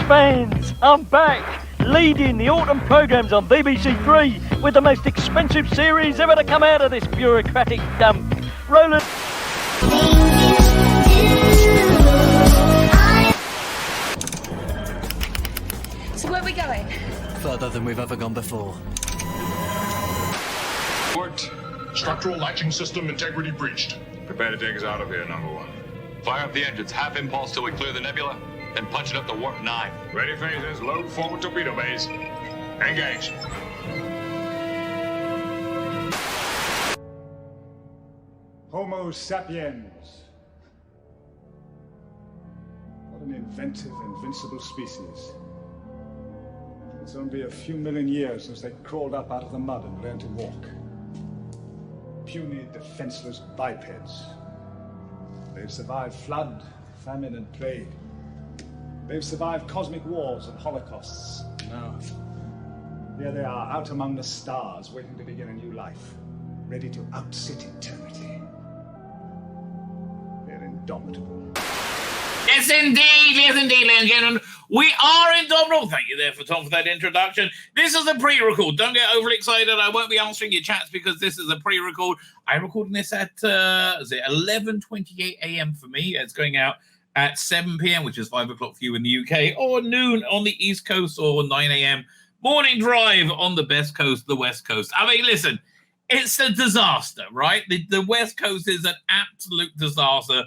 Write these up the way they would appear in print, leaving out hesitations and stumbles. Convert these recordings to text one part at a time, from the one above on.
fans, I'm back, leading the autumn programmes on BBC Three with the most expensive series ever to come out of this bureaucratic dump. Roland. So where are we going? Further than we've ever gone before. Report. Structural latching system integrity breached. Prepare to take us out of here, number one. Fire up the engines, half impulse till we clear the nebula, then punch it up to warp 9. Ready phasers, load forward torpedo bays. Engage. Homo sapiens. What an inventive, invincible species. It's only a few million years since they crawled up out of the mud and learned to walk. Puny, defenseless bipeds. They've survived flood, famine, and plague. They've survived cosmic wars and holocausts. Now, here they are, out among the stars, waiting to begin a new life, ready to outsit eternity. They're indomitable. Yes, indeed, ladies and gentlemen. We are indomitable. Thank you there for Tom for that introduction. This is a pre-record. Don't get overly excited. I won't be answering your chats because this is a pre-record. I'm recording this at 11:28 a.m. for me. It's going out at 7 p.m., which is 5 o'clock for you in the UK, or noon on the East Coast, or 9 a.m. morning drive on the best coast, the West Coast. I mean, listen, it's a disaster, right? The West Coast is an absolute disaster.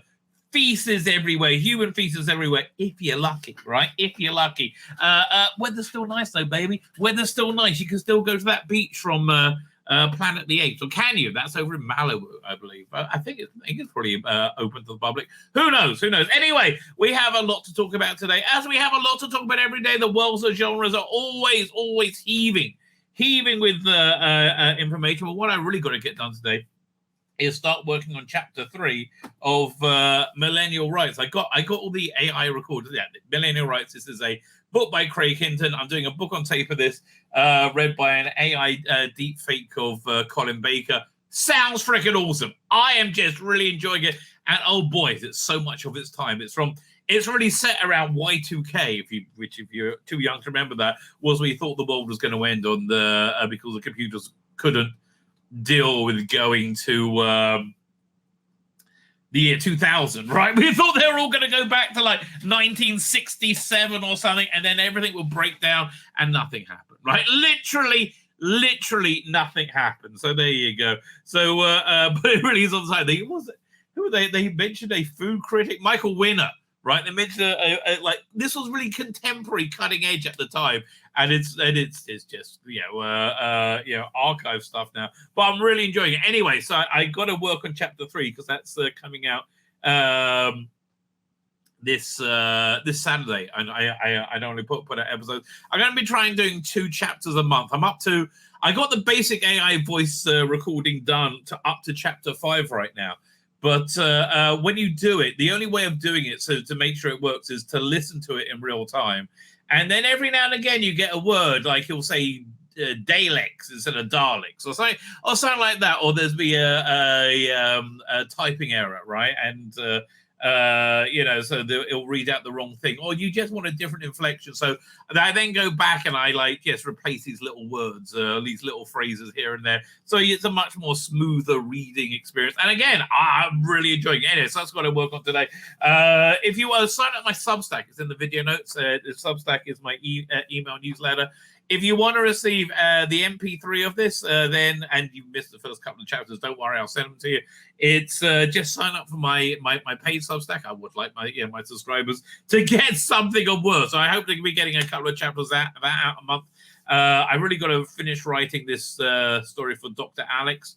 Feces everywhere, human feces everywhere, if you're lucky, right? If you're lucky. Weather's still nice, though, baby. Weather's still nice. You can still go to that beach from Planet of the Apes, or can you? That's over in Malibu, I believe. I think it's probably open to the public. Who knows? Who knows? Anyway, we have a lot to talk about today. As we have a lot to talk about every day, the worlds of genres are always heaving with information. But what I really got to get done today is start working on chapter 3 of Millennial Rights. I got all the AI recorded. Yeah, Millennial Rights. This is a book by Craig Hinton. I'm doing a book on tape of this, read by an AI deep fake of Colin Baker. Sounds freaking awesome. I am just really enjoying it. And oh boy, it's so much of its time. It's really set around Y2K, which if you're too young to remember that, was we thought the world was going to end on the because the computers couldn't deal with going to the year 2000, right? We thought they were all going to go back to like 1967 or something, and then everything will break down, and nothing happened, right? Literally nothing happened. So there you go. So, but it really is on the side. They mentioned a food critic, Michael Winner, right? They mentioned like this was really contemporary, cutting edge at the time, and it's just archive stuff now. But I'm really enjoying it anyway. So I got to work on chapter 3 because that's coming out this Saturday. And I don't only put out episodes. I'm going to be trying doing 2 chapters a month. I got the basic AI voice recording done up to chapter 5 right now. But when you do it, the only way of doing it, so to make sure it works, is to listen to it in real time. And then every now and again, you get a word, like he'll say Daleks instead of Daleks, or something like that. Or there's be a typing error, right? And so it'll read out the wrong thing, or you just want a different inflection. So I then go back and I replace these little words, these little phrases here and there. So it's a much more smoother reading experience. And again, I'm really enjoying it. Anyway, so that's what I work on today. If you want to sign up my Substack, it's in the video notes. The Substack is my email newsletter. If you want to receive the MP3 of this, and you missed the first couple of chapters, don't worry, I'll send them to you. It's just sign up for my paid Substack. I would like my subscribers to get something of worth. So I hope to be getting a couple of chapters out a month. I really got to finish writing this story for Dr. Alex.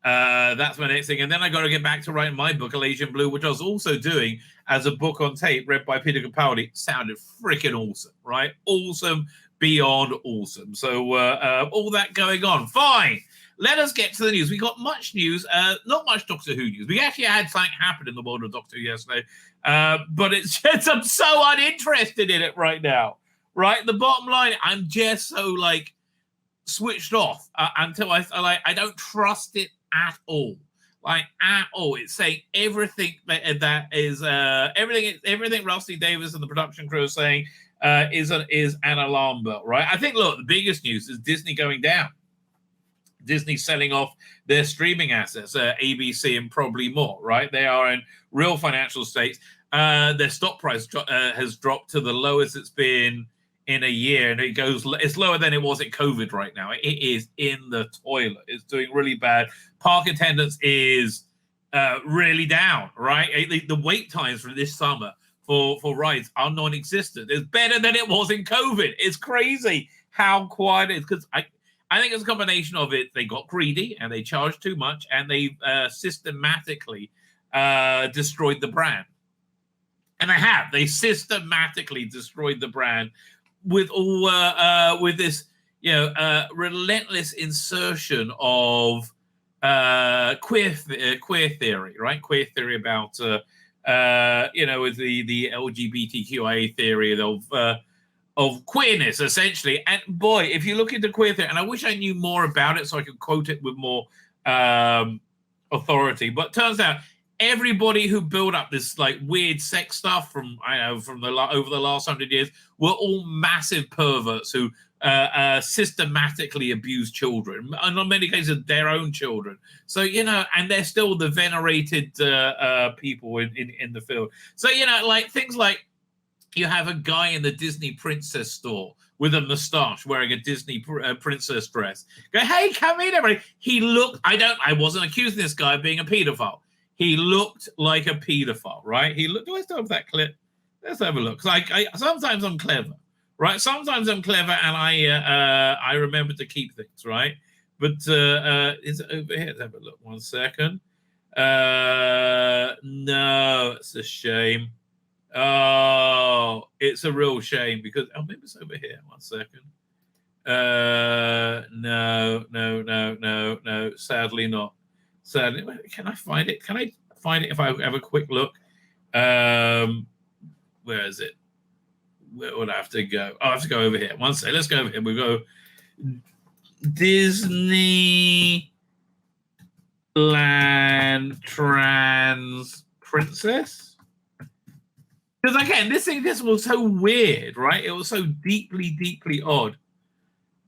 That's my next thing. And then I got to get back to writing my book, Malaysian Blue, which I was also doing as a book on tape, read by Peter Capaldi. Sounded freaking awesome, right? Awesome, beyond awesome. So all that going on. Fine. Let us get to the news. We got much news, not much Doctor Who news. We actually had something happen in the world of Doctor Who yesterday, but it's just, I'm so uninterested in it right now, right? The bottom line, I'm just so switched off until I don't trust it at all. like at all. It's saying everything that is everything Rusty Davis and the production crew are saying is an alarm bell, right? I think, look, the biggest news is Disney going down. Disney selling off their streaming assets, ABC and probably more, right? They are in real financial states. Their stock price has dropped to the lowest it's been in a year, and it's lower than it was at COVID right now. It is in the toilet. It's doing really bad. Park attendance is really down, right? The wait times for this summer for rides are non-existent. It's better than it was in COVID. It's crazy how quiet it is, because I think it's a combination of it. They got greedy and they charged too much, and they systematically destroyed the brand. And they systematically destroyed the brand with all with this, relentless insertion of queer theory, right? Queer theory about with the LGBTQIA theory of queerness, essentially. And boy, if you look into queer theory, and I wish I knew more about it so I could quote it with more authority, but turns out everybody who built up this like weird sex stuff over the last 100 years were all massive perverts who systematically abuse children, and in many cases their own children. So and they're still the venerated people in the field. So like things like, you have a guy in the Disney princess store with a mustache wearing a Disney princess dress. Go, hey, come in, everybody. He looked, I wasn't accusing this guy of being a pedophile. He looked like a pedophile, right? Do I still have that clip? Let's have a look. Sometimes I'm clever, right? Sometimes I'm clever, and I remember to keep things, right? But is it over here? Let's have a look. 1 second. No, it's a shame. Oh, it's a real shame because maybe it's over here. 1 second. No. Sadly not. Sadly, can I find it? Can I find it if I have a quick look? Where is it? Where would I have to go? Oh, I have to go over here. 1 second. Let's go over here. We go Disneyland Trans Princess. Because again, this was so weird, right? It was so deeply, deeply odd.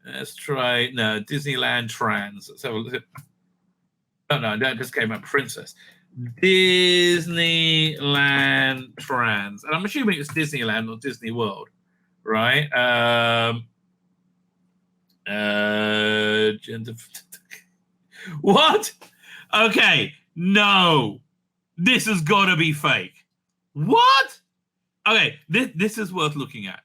Let's try Disneyland Trans. Let's have a look. No, that just came up. Princess. Disneyland Trans, and I'm assuming it's Disneyland or Disney World, right? What? Okay, no, this has got to be fake. What? Okay, this is worth looking at.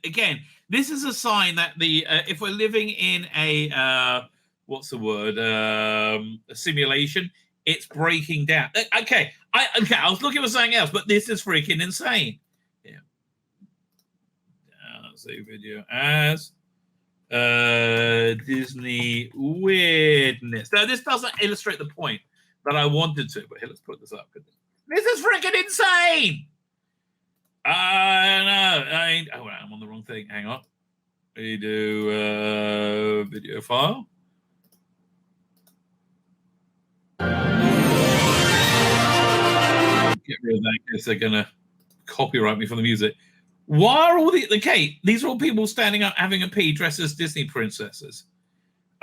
Again, this is a sign that if we're living in a what's the word? A simulation, it's breaking down. Okay, I was looking for something else, but this is freaking insane. Yeah. Save video as Disney weirdness. Now, this doesn't illustrate the point that I wanted to, but here, let's put this up. This is freaking insane. I'm on the wrong thing. Hang on. We do video file. Get rid of that because they're gonna copyright me for the music. Why are all these are all people standing up having a pee dressed as Disney princesses?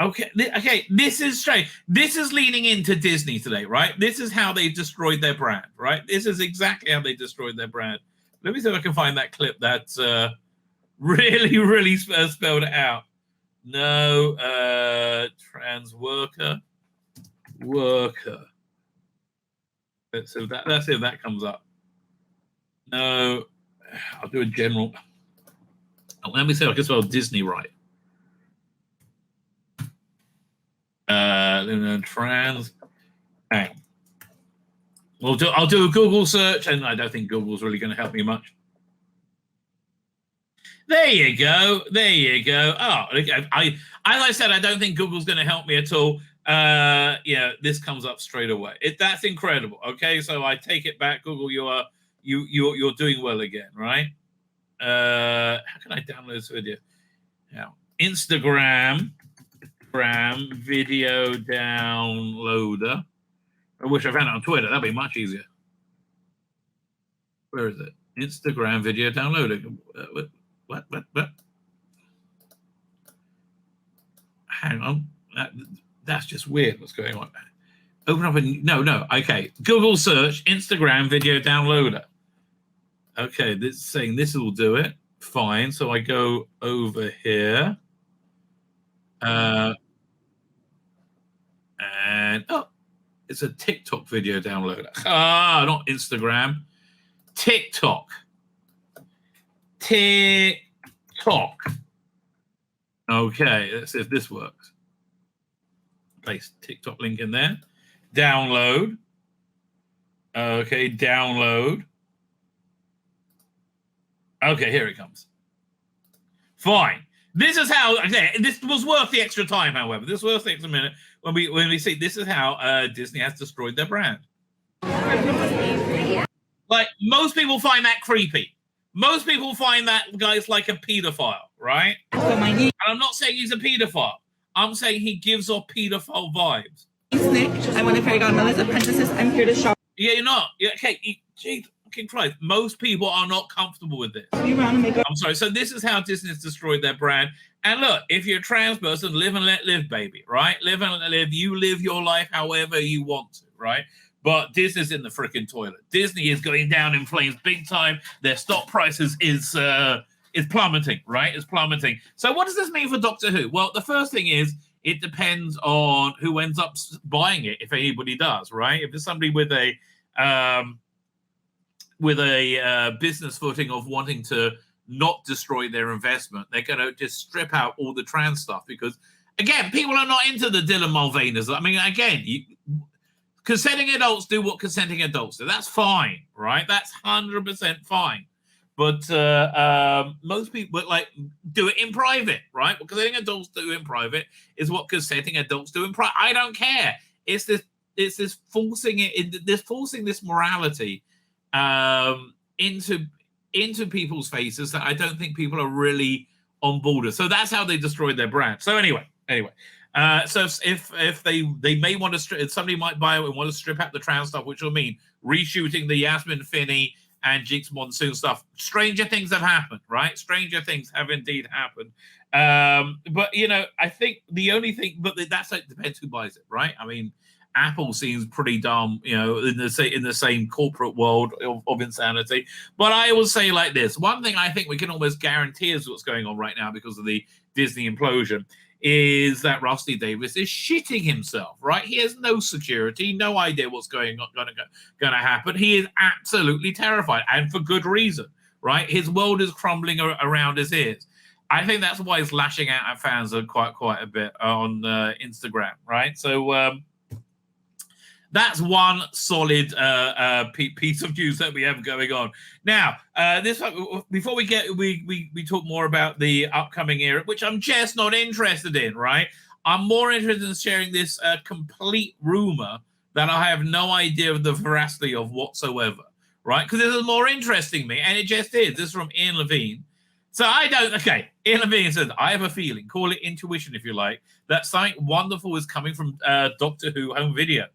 Okay, this is strange. This is leaning into Disney today, right? This is how they destroyed their brand, right? This is exactly how they destroyed their brand. Let me see if I can find that clip that's really spelled it out. No, trans worker. Let's see if that comes up. No, I'll do a general. Let me see if I can spell Disney right. Trans. Hang on. I'll do a Google search, and I don't think Google's really going to help me much. There you go. Oh, okay. As I said, I don't think Google's going to help me at all. This comes up straight away. That's incredible. Okay, so I take it back, Google. You're doing well again, right? How can I download this video? Now, Instagram Instagram video downloader. I wish I found it on Twitter. That'd be much easier. Where is it? Instagram video downloader. What? Hang on. That's just weird. What's going on? Open up a no. Okay. Google search Instagram video downloader. Okay, this is saying this will do it. Fine. So I go over here. And it's a TikTok video downloader. Not Instagram. TikTok. Okay, let's see if this works. Paste TikTok link in there. Download. Okay, download. Okay, here it comes. Fine. This is how. Okay, this was worth the extra time. However, this was worth the extra minute when we see. This is how Disney has destroyed their brand. Like, most people find that creepy. Most people find that guy's like a pedophile, right? And I'm not saying he's a pedophile. I'm saying he gives off pedophile vibes. I'm one of Fairy Godmother's apprentices. I'm here to shop. Yeah, you're not. Yeah, okay. Jeez, fucking Christ. Most people are not comfortable with this. I'm sorry. So this is how Disney's destroyed their brand. And look, if you're a trans person, live and let live, baby, right? Live and let live. You live your life however you want to, right? But Disney's in the freaking toilet. Disney is going down in flames big time. Their stock prices is plummeting, right? It's plummeting. So what does this mean for Doctor Who? Well, the first thing is it depends on who ends up buying it, if anybody does, right? If it's somebody with a business footing of wanting to not destroy their investment, they're going to just strip out all the trans stuff because, again, people are not into the Dylan Mulvaners. I mean, again, consenting adults do what consenting adults do. That's fine, right? That's 100% fine. But most people do it in private, right? What consenting adults do in private is what consenting adults do in private. I don't care. It's this forcing this morality into people's faces that I don't think people are really on board with. So that's how they destroyed their brand. So anyway. So if they may want to somebody might buy it and want to strip out the trans stuff, which will mean reshooting the Yasmin Finney and Jinx Monsoon stuff. Stranger things have happened, right? Stranger things have indeed happened. But I think the only thing, but that's like depends who buys it, right? I mean, Apple seems pretty dumb, in the same corporate world of insanity. But I will say like this: one thing I think we can almost guarantee is what's going on right now because of the Disney implosion is that Rusty Davis is shitting himself, right? He has no security, no idea what's going to happen. He is absolutely terrified, and for good reason, right? His world is crumbling around his ears. I think that's why he's lashing out at fans quite a bit on Instagram, right? So that's one solid piece of news that we have going on. Now, before we talk more about the upcoming era, which I'm just not interested in, right? I'm more interested in sharing this complete rumor that I have no idea of the veracity of whatsoever, right? Because this is more interesting to me, and it just is. This is from Ian Levine. So Ian Levine says, I have a feeling, call it intuition if you like, that something wonderful is coming from Doctor Who home video.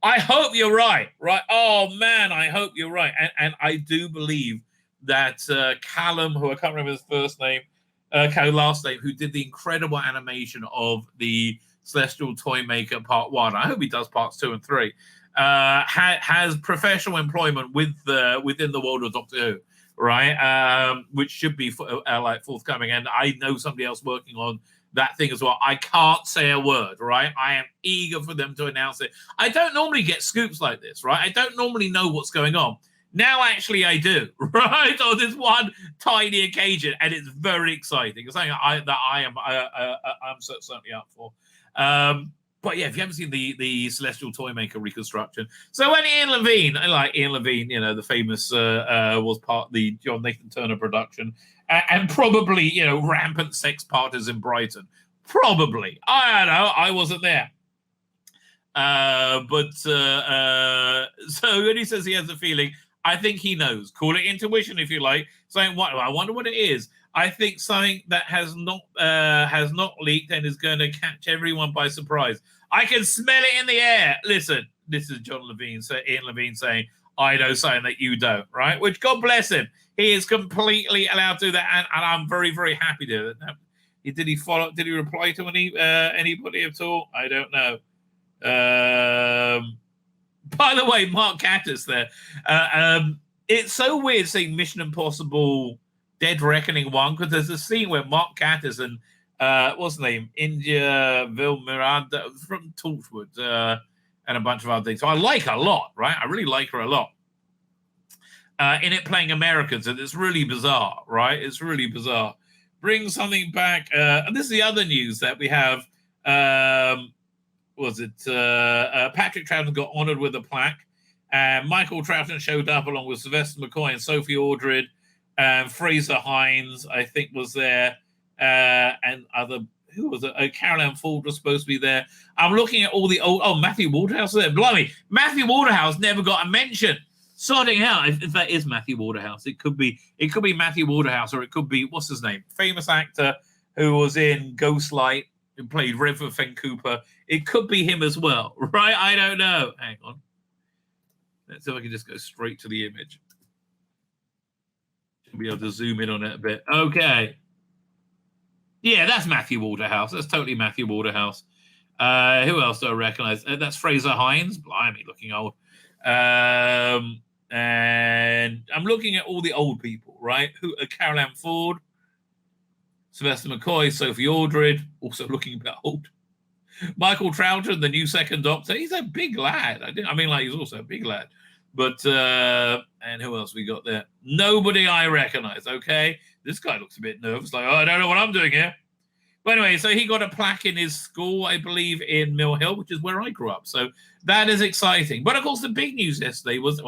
I hope you're right? Oh, man, I hope you're right. And I do believe that Callum, who I can't remember his last name, who did the incredible animation of the Celestial Toymaker Part 1, I hope he does Parts 2 and 3, has professional employment within the world of Doctor Who, right? Which should be forthcoming. And I know somebody else working on that thing as well. I can't say a word, right? I am eager for them to announce it. I don't normally get scoops like this, right? I don't normally know what's going on. Now, actually, I do, right? On this one tiny occasion, and it's very exciting. It's something I'm certainly up for. But yeah, if you haven't seen the Celestial Toymaker reconstruction, so when Ian Levine, the famous was part of the John Nathan Turner production, and probably rampant sex parties in Brighton. Probably, I don't know. I wasn't there. So when he says he has a feeling, I think he knows. Call it intuition if you like. Saying, what? I wonder what it is. I think something that has not leaked and is going to catch everyone by surprise. I can smell it in the air. Listen, this is Ian Levine saying, I know something that you don't, right? Which, God bless him. He is completely allowed to do that, and I'm very, very happy to do that. Did he reply to anybody at all? I don't know. By the way, Mark Cattis there. It's so weird seeing Mission Impossible Dead Reckoning 1, because there's a scene where Mark Cattis and what's his name? India Miranda from Torchwood and a bunch of other things. So I like her a lot, right? I really like her a lot. In it playing Americans, and it's really bizarre, right? It's really bizarre. Bring something back. And this is the other news that we have. Patrick Troughton got honored with a plaque. Michael Troughton showed up along with Sylvester McCoy and Sophie Aldred. Fraser Hines, I think, was there. And other, who was it? Caroline Ford was supposed to be there. I'm looking at all the old. Oh, Matthew Waterhouse there. Blimey, Matthew Waterhouse never got a mention. Sorting out if that is Matthew Waterhouse. It could be Matthew Waterhouse, or it could be, what's his name? Famous actor who was in Ghostlight and played Redford Fenn Cooper. It could be him as well, right? I don't know. Hang on. Let's see if I can just go straight to the image. Should be able to zoom in on it a bit. Okay. Yeah, that's Matthew Waterhouse. That's totally Matthew Waterhouse. Who else do I recognize? That's Fraser Hines. Blimey, looking old. And I'm looking at all the old people, right? Who are Caroline Ford, Sylvester McCoy, Sophie Aldred, also looking a bit old. Michael Troughton, the new second Doctor. He's a big lad. He's also a big lad. But and who else we got there? Nobody I recognize. Okay, this guy looks a bit nervous. Like, I don't know what I'm doing here. But anyway, so he got a plaque in his school, I believe, in Mill Hill, which is where I grew up. So that is exciting. But of course, the big news yesterday was,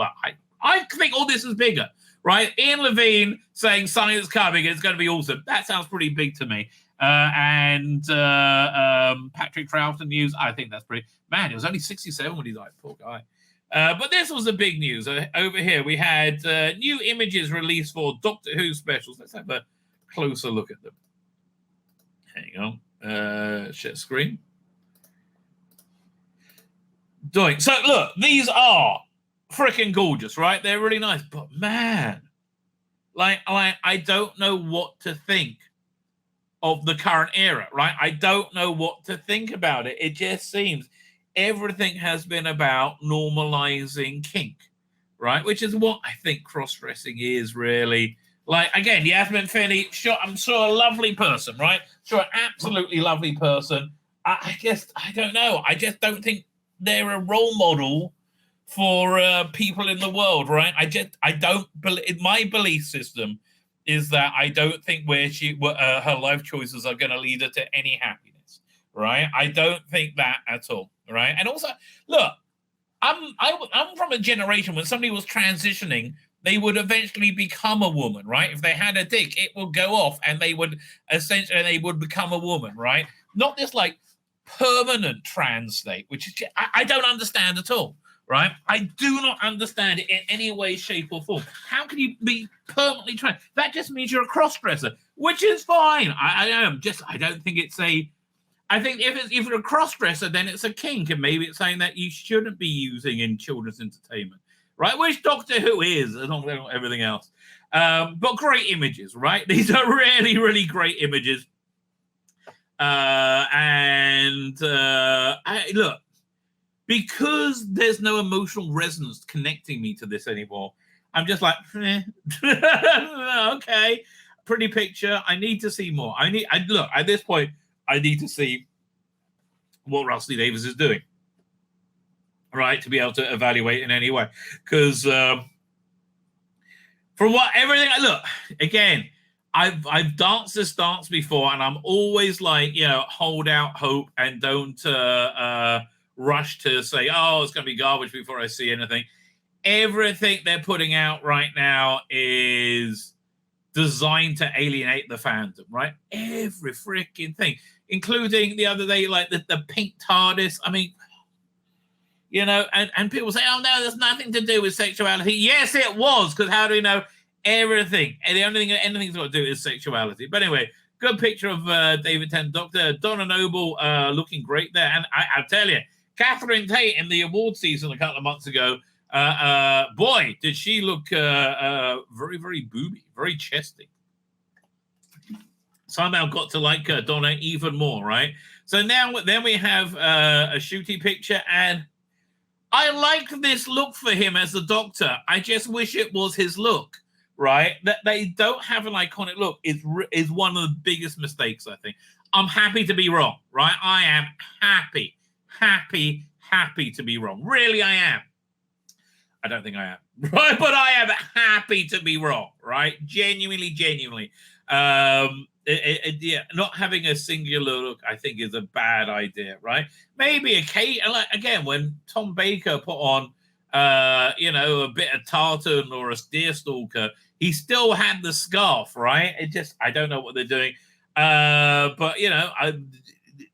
I think all this is bigger, right? Ian Levine saying something is coming, it's going to be awesome. That sounds pretty big to me. And Patrick Troughton news, I think that's pretty. Man, it was only 67 when he died. Poor guy. But this was the big news. Over here, we had new images released for Doctor Who specials. Let's have a closer look at them. Hang on. Share screen. Doing. So, look, these are freaking gorgeous, right? They're really nice. But, man, I don't know what to think of the current era, right? I don't know what to think about it. It just seems everything has been about normalizing kink, right? Which is what I think cross-dressing is really. Like, again, Yasmin Finney, sure, I'm sure a lovely person, right? Sure, absolutely lovely person. I don't know. I just don't think they're a role model for people in the world, right? I don't believe, my belief system is that I don't think her life choices are going to lead her to any happiness, right? I don't think that at all, right? And also, look, I'm from a generation when somebody was transitioning, they would eventually become a woman, right? If they had a dick, it would go off and they would become a woman, right? Not this like permanent trans state, which is I don't understand at all, right? I do not understand it in any way, shape, or form. How can you be permanently trans? That just means you're a cross-dresser, which is fine. I don't think it's a. I think if you're a cross-dresser, then it's a kink, and maybe it's something that you shouldn't be using in children's entertainment. Right, which Doctor Who is, as long as they're not everything else. But great images, right? These are really, really great images. Look, because there's no emotional resonance connecting me to this anymore, I'm just like, okay, pretty picture. I need to see more. Look, at this point, I need to see what Rusty Davies is doing. Right, to be able to evaluate in any way, because from what everything I look again, I've danced this dance before, and I'm always like, hold out hope and don't rush to say, oh, it's going to be garbage before I see anything. Everything they're putting out right now is designed to alienate the fandom, right? Every freaking thing, including the other day, like the pink TARDIS. I mean. And people say, oh, no, there's nothing to do with sexuality. Yes, it was, because how do we know? everything. And the only thing anything's got to do is sexuality. But anyway, good picture of David Tennant, Dr. Donna Noble looking great there. And I'll tell you, Catherine Tate in the award season a couple of months ago, boy, did she look very, very booby, very chesty. Somehow got to like Donna even more, right? So now then we have a shooty picture, and I like this look for him as the Doctor. I just wish it was his look, right? That they don't have an iconic look is one of the biggest mistakes, I think. I'm happy to be wrong, right? I am happy to be wrong. Really, I am. I don't think I am, right? But I am happy to be wrong, right? Genuinely. Yeah, not having a singular look, I think, is a bad idea, right? Maybe like again, when Tom Baker put on, a bit of tartan or a deerstalker, he still had the scarf, right? I don't know what they're doing, but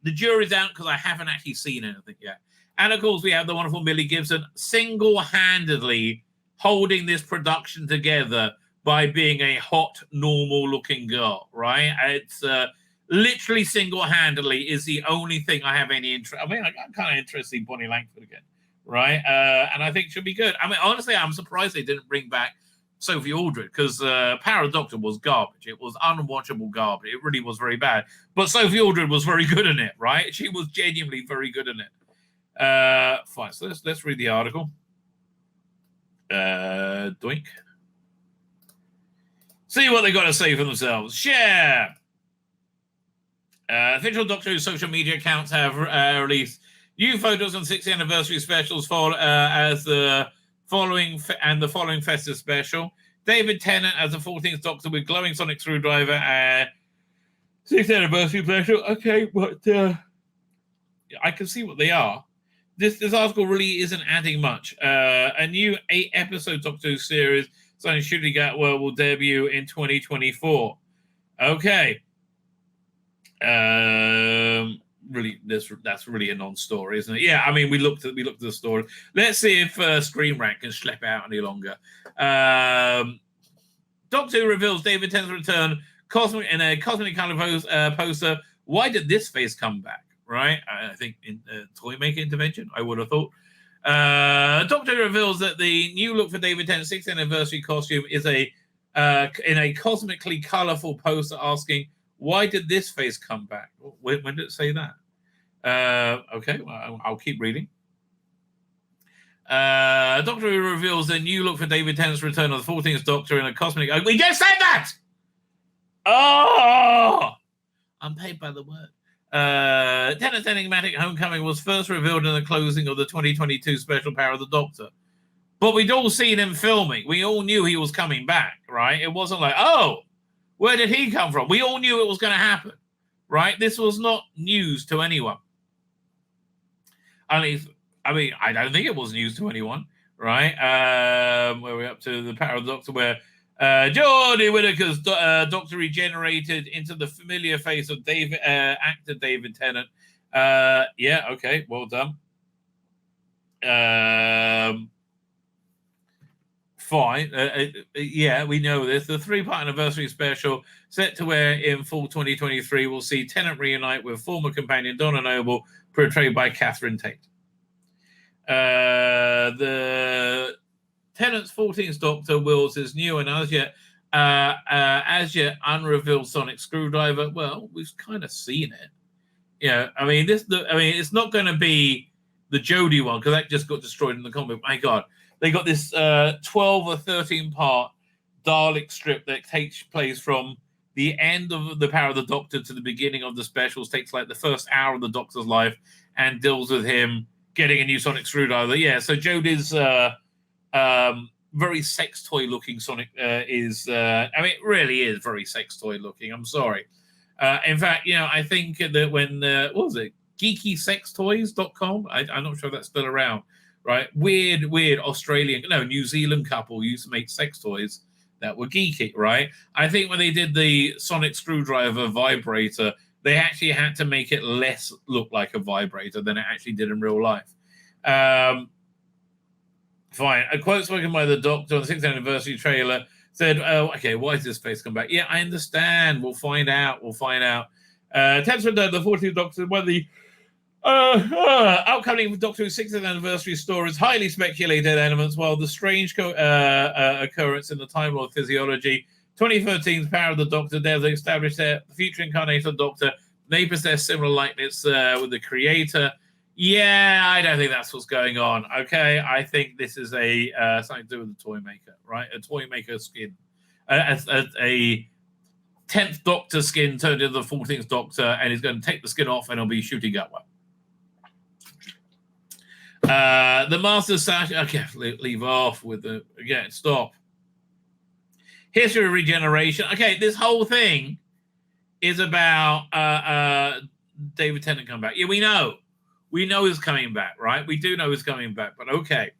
the jury's out because I haven't actually seen anything yet. And of course, we have the wonderful Millie Gibson single-handedly holding this production together by being a hot, normal-looking girl, right? It's literally single-handedly is the only thing I have any interest. I mean, I'm kind of interested in Bonnie Langford again, right? And I think she'll be good. I mean, honestly, I'm surprised they didn't bring back Sophie Aldred because Power of the Doctor was garbage. It was unwatchable garbage. It really was very bad. But Sophie Aldred was very good in it, right? She was genuinely very good in it. Fine, so let's read the article. Doink. See what they got to say for themselves. Share. Official Doctor Who social media accounts have released new photos on 60th anniversary specials as the following festive special. David Tennant as the 14th Doctor with glowing sonic screwdriver. 60th anniversary special. Okay, but I can see what they are. This article really isn't adding much. A new 8-episode Doctor Who series starring Ncuti Gatwa will debut in 2024. Okay. Really, that's really a non-story, isn't it? Yeah, I mean, we looked at the story. Let's see if Screen Rant can schlep out any longer. Doctor Who reveals David Tennant's return in a cosmic color poster. Why did this face come back? Right, I think in toy maker intervention, I would have thought. Doctor reveals that the new look for David Tennant's 60th anniversary costume is in a cosmically colorful poster asking, why did this face come back? When did it say that? Okay, well, I'll keep reading. Doctor Who reveals the new look for David Tennant's return of the 14th Doctor in a cosmic... we just said that! Oh! I'm paid by the word. Tennant's enigmatic homecoming was first revealed in the closing of the 2022 special Power of the Doctor. But we'd all seen him filming. We all knew he was coming back, right? It wasn't like, oh, where did he come from? We all knew it was going to happen, right? This was not news to anyone. I mean, I don't think it was news to anyone, right? Where are we up to? The Power of the Doctor, where Jodie Whittaker's Doctor regenerated into the familiar face of actor David Tennant. Yeah, okay, well done. Fine. Yeah, we know this. The 3-part anniversary special set to air in fall 2023 will see Tennant reunite with former companion Donna Noble, portrayed by Catherine Tate. The Tennant's 14th Doctor wields his new and as yet unrevealed sonic screwdriver. Well, we've kind of seen it. Yeah, I mean, it's not going to be the Jodie one because that just got destroyed in the comic. My God, they got this 12 or 13 part Dalek strip that takes place from the end of the Power of the Doctor to the beginning of the specials. Takes like the first hour of the Doctor's life and deals with him getting a new sonic screwdriver. Yeah, so Jodie's very sex toy looking sonic is I mean, it really is very sex toy looking. I'm sorry. In fact, I think that when what was it, geekysextoys.com, I'm not sure if that's still around, right? Weird New Zealand couple used to make sex toys that were geeky, right? I think when they did the sonic screwdriver vibrator, they actually had to make it less look like a vibrator than it actually did in real life. Fine. A quote spoken by the Doctor on the 6th anniversary trailer Said, oh, okay, why is this face come back? Yeah, I understand. We'll find out. Tensford, the 14th Doctor, one of the upcoming Doctor Who's 60th anniversary stories, highly speculated elements, while the strange occurrence in the Time Lord physiology, 2013's Power of the Doctor, there's established that the future incarnation of the Doctor may possess similar likeness with the Creator. Yeah, I don't think that's what's going on. Okay, I think this is a something to do with the toy maker, right? A toy maker skin, a 10th Doctor skin turned into the 14th Doctor, and he's going to take the skin off, and it'll be Ncuti Gatwa. The Master Sash. Okay, leave off with the again. Stop. History of regeneration. Okay, this whole thing is about David Tennant coming back. Yeah, we know. We know he's coming back, right? We do know he's coming back, but okay.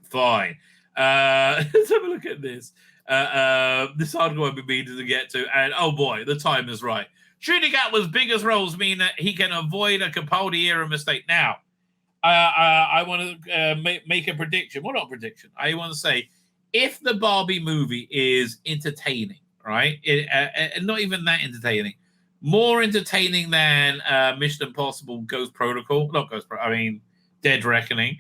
Fine. Let's have a look at this. This article I've been meaning to get to, and oh boy, the time is right. Ncuti Gatwa's biggest roles mean that he can avoid a Capaldi-era mistake. Now, I want to make a prediction. Well, not a prediction. I want to say, if the Barbie movie is entertaining, right? Not even that entertaining. More entertaining than Mission Impossible Ghost Protocol. Not Ghost Protocol, I mean Dead Reckoning.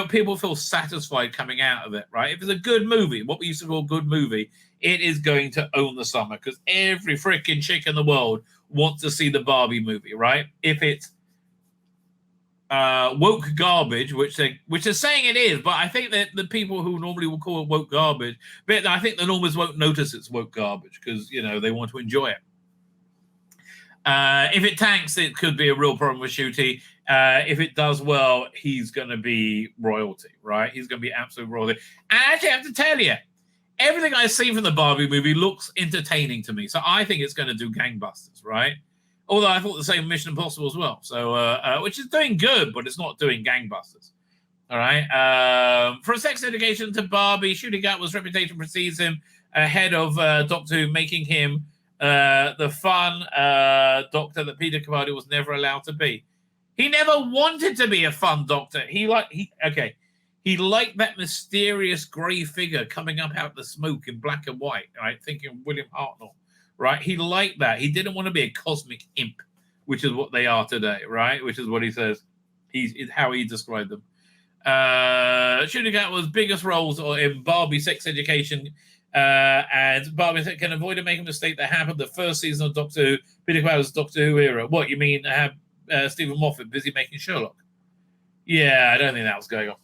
People feel satisfied coming out of it, right? If it's a good movie, what we used to call a good movie, it is going to own the summer because every freaking chick in the world wants to see the Barbie movie, right? If it's woke garbage, which they're saying it is, but I think that the people who normally will call it woke garbage, but I think the normies won't notice it's woke garbage because, you know, they want to enjoy it. If it tanks, it could be a real problem with Ncuti. If it does well, he's going to be royalty, right? He's going to be absolute royalty. And I actually have to tell you, everything I've seen from the Barbie movie looks entertaining to me. So I think it's going to do gangbusters, right? Although I thought the same Mission Impossible as well. So, which is doing good, but it's not doing gangbusters. All right. For a sex education to Barbie, Ncuti Gatwa's reputation precedes him ahead of Doctor Who, making him the fun Doctor that Peter Capaldi was never allowed to be. He never wanted to be a fun Doctor. He liked that mysterious grey figure coming up out of the smoke in black and white, right? Thinking of William Hartnell, right? He liked that. He didn't want to be a cosmic imp, which is what they are today, right? Which is what he says. It's how he described them. Ncuti Gatwa's biggest roles are in Barbie Sex Education, and Barbie can avoid making a mistake that happened the first season of Doctor Who, Peter Capaldi's Doctor Who era. What, you mean have Stephen Moffat busy making Sherlock? Yeah, I don't think that was going on.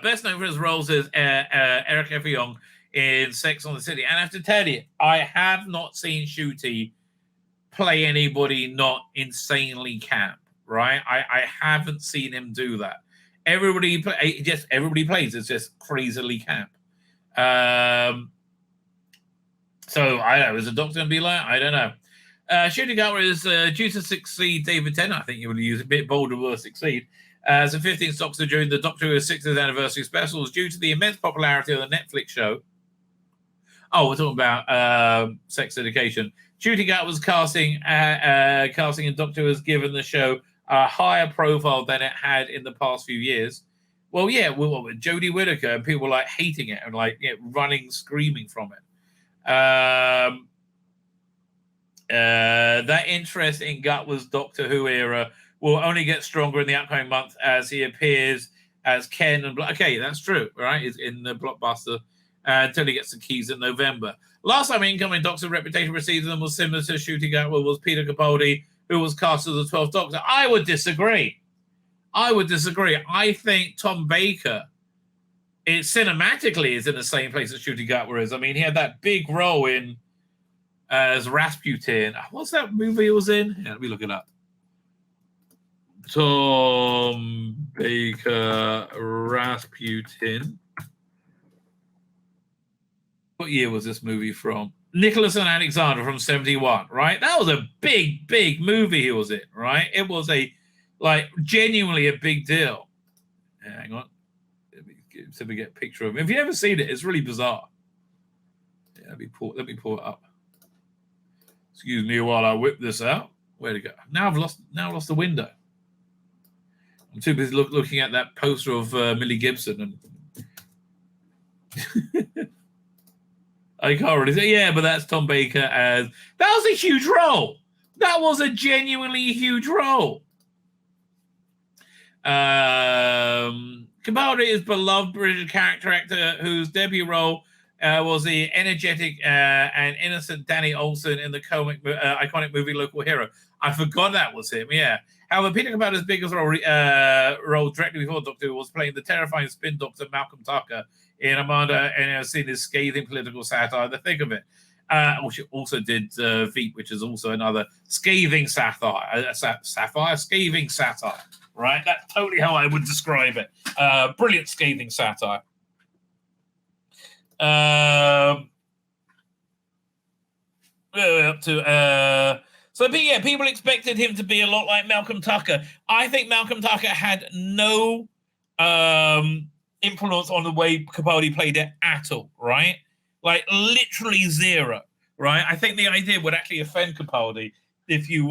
Best known for his roles as Eric Effiong in Sex on the City. And I have to tell you, I have not seen Ncuti play anybody not insanely camp, right? I haven't seen him do that. Everybody plays. It's just crazily camp. So I don't know. Is the Doctor going to be like? I don't know. Ncuti Gatwa is due to succeed David Tennant. I think you would use a bit bolder word succeed. As the 15th Doctor during the Doctor Who 60th anniversary specials, due to the immense popularity of the Netflix show. Oh, we're talking about Sex Education. Ncuti Gatwa's casting in Doctor Who has given the show a higher profile than it had in the past few years. Well, yeah, with Jodie Whittaker, and people were like hating it and like running, screaming from it. That interest in Gatwa's Doctor Who era will only get stronger in the upcoming month as he appears as Ken. Okay, that's true, right? He's in the blockbuster until he gets the keys in November. Last time incoming Doctor's reputation precedes them was similar to Ncuti Gatwa was Peter Capaldi, who was cast as the 12th Doctor. I would disagree. I think Tom Baker, cinematically, is in the same place as Ncuti Gatwa is. I mean, he had that big role in as Rasputin. What's that movie he was in? Yeah, let me look it up. Tom Baker, Rasputin. What year was this movie from? Nicholas and Alexander from 1971, right? That was a big, big movie he was in, right? It was genuinely a big deal. Hang on. Let me get a picture of him. If you ever seen it, it's really bizarre. Yeah, let me pull it up. Excuse me while I whip this out. Where'd it go? Now I've lost the window. I'm too busy looking at that poster of Millie Gibson. And I can't really say, yeah, but that's Tom Baker as... That was a huge role. That was a genuinely huge role. Capaldi is beloved British character actor whose debut role was the energetic and innocent Danny Olsen in the iconic movie Local Hero. I forgot that was him, yeah. However, Peter Capaldi's biggest role directly before Doctor Who was playing the terrifying spin doctor Malcolm Tucker in Amanda, and I've seen his scathing political satire, The Thick of It. She also did Veep, which is also another scathing satire, scathing satire, right? That's totally how I would describe it. Brilliant scathing satire. So people expected him to be a lot like Malcolm Tucker. I think Malcolm Tucker had no influence on the way Capaldi played it at all, right? Like literally zero, right? I think the idea would actually offend Capaldi if you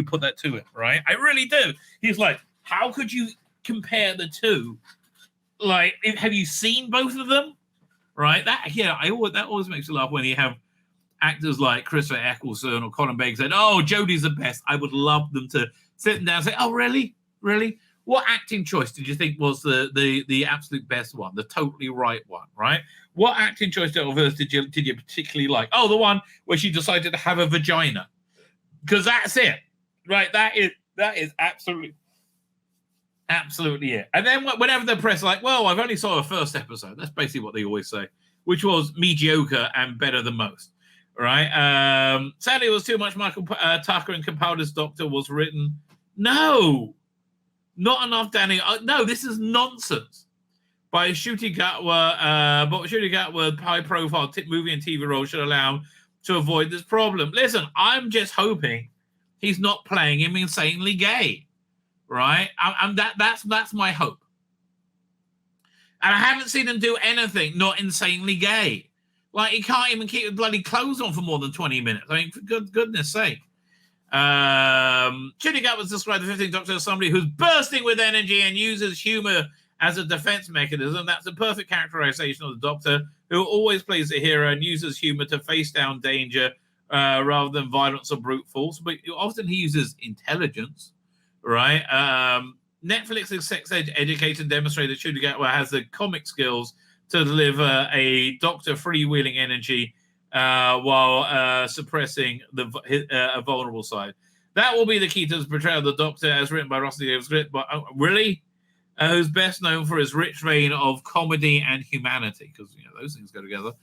put that to him, right? I really do. He's like, how could you compare the two? Like, have you seen both of them? Right? That always makes me laugh when you have actors like Christopher Eccleston or Colin Baker said, "Oh, Jodie's the best." I would love them to sit them down and say, "Oh, really? Really? What acting choice did you think was the absolute best one, the totally right one, right? What acting choice did you particularly like? Oh, the one where she decided to have a vagina, because that's it, right? That is absolutely it. And then whenever the press are like, well, I've only saw the first episode. That's basically what they always say, which was mediocre and better than most, right? Sadly, it was too much. Michael Tucker and Capaldi's Doctor was written. No. Not enough, Danny. No, this is nonsense. By Ncuti Gatwa, but Ncuti Gatwa, high-profile movie and TV role should allow him to avoid this problem. Listen, I'm just hoping he's not playing him insanely gay, right? That's my hope. And I haven't seen him do anything not insanely gay. Like, he can't even keep his bloody clothes on for more than 20 minutes. I mean, for goodness sake. Ncuti Gatwa was described the 15th Doctor as somebody who's bursting with energy and uses humor as a defense mechanism. That's a perfect characterization of the Doctor, who always plays the hero and uses humor to face down danger rather than violence or brute force. But often he uses intelligence, right? Netflix's sex educator demonstrated that Ncuti Gatwa has the comic skills to deliver a Doctor freewheeling energy while suppressing a vulnerable side. That will be the key to the portrayal of the Doctor, as written by Rusty Davis. But really, who's best known for his rich vein of comedy and humanity, because those things go together.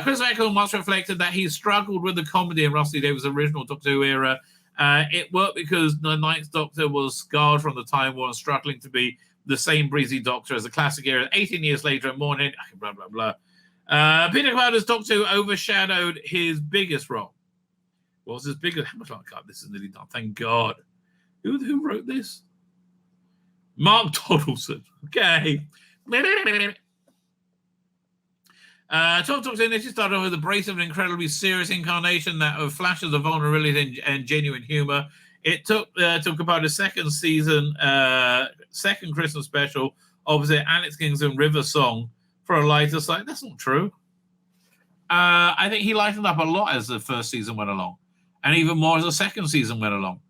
Chris Eccleston once reflected that he struggled with the comedy in Rusty Davis' original Doctor Who era. It worked because the Ninth Doctor was scarred from the Time War and struggling to be the same breezy Doctor as the classic era. 18 years later, at Morning, blah blah blah. Peter Capaldi's Doctor Who overshadowed his biggest role. What was his biggest? How much like God? This is nearly done. Thank God. Who wrote this? Mark Donaldson. Okay. 12 Doctor initially started off with a brace of an incredibly serious incarnation that of flashes of vulnerability and genuine humor. It took Capaldi's second season, second Christmas special, opposite Alex Kingston River Song, for a lighter side. That's not true. I think he lightened up a lot as the first season went along, and even more as the second season went along.